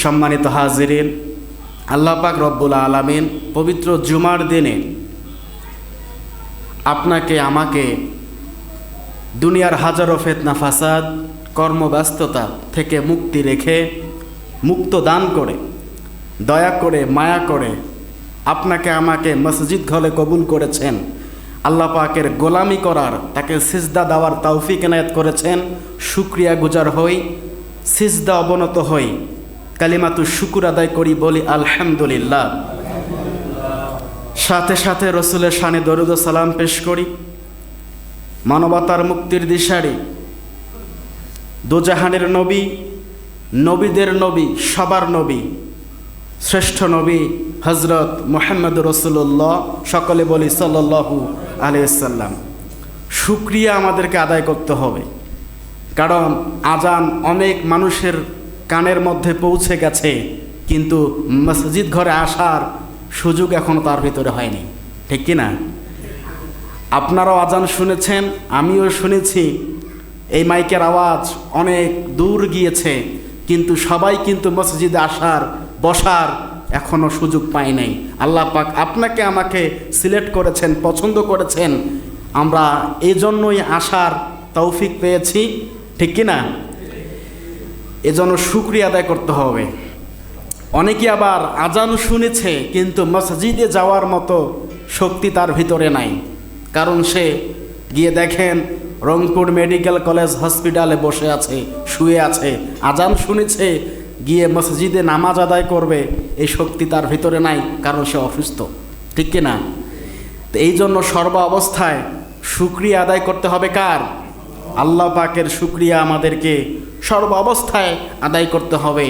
সম্মানিত হাজিরিন, আল্লাহ পাক রব্বুল আলামিন পবিত্র জুমার দিনে আপনাকে আমাকে দুনিয়ার হাজারো ফিতনা ফাসাদ কর্মব্যস্ততা থেকে মুক্তি রেখে মুক্ত দান করে দয়া করে মায়া করে আপনাকে আমাকে মসজিদ ঘরে কবুল করেছেন। আল্লাহ পাকের গোলামি করার, তাকে সিজদা দেওয়ার তৌফিক এনায়েত করেছেন। শুকরিয়া গুজার হই, সিজদা অবনত হই, কালিমাতু শুকুর আদায় করি, বলি আলহামদুলিল্লাহ। সাথে সাথে রসুলের শানে দরুদ ও সালাম পেশ করি। মানবতার মুক্তির দিশারি, দোজাহানের নবী, নবীদের নবী, সবার নবী, শ্রেষ্ঠ নবী হজরত মুহাম্মদ রসুল্লাহ, সকলে বলি সাল্লাল্লাহু আলাইহি ওয়াসাল্লাম। শুকরিয়া আমাদেরকে আদায় করতে হবে, কারণ আজান অনেক মানুষের কানের মধ্যে পৌঁছে গেছে, কিন্তু মসজিদ ঘরে আসার সুযোগ এখনও তার ভিতরে হয়নি, ঠিক কি না? আপনারাও আজান শুনেছেন, আমিও শুনেছি, এই মাইকের আওয়াজ অনেক দূর গিয়েছে, কিন্তু সবাই কিন্তু মসজিদে আসার, বসার এখনও সুযোগ পাই নাই। আল্লাহ পাক আপনাকে আমাকে সিলেক্ট করেছেন, পছন্দ করেছেন, আমরা এই জন্যই আসার তৌফিক পেয়েছি, ঠিক কি না? এজন্য শুকরিয়া আদায় করতে হবে। অনেকে আবার আজান শুনেছে কিন্তু মসজিদে যাওয়ার মতো শক্তি তার ভিতরে নাই, কারণ সে গিয়ে দেখেন রংপুর মেডিকেল কলেজ হসপিটালে বসে আছে, শুয়ে আছে। আজান শুনেছে, গিয়ে মসজিদে নামাজ আদায় করবে, এই শক্তি তার ভিতরে নাই, কারণ সে অসুস্থ, ঠিক কিনা? তো এই জন্য সর্ব অবস্থায় শুকরিয়া আদায় করতে হবে কার? আল্লাহ পাকের শুকরিয়া আমাদেরকে সর্ব অবস্থায় আদায় করতে হবে।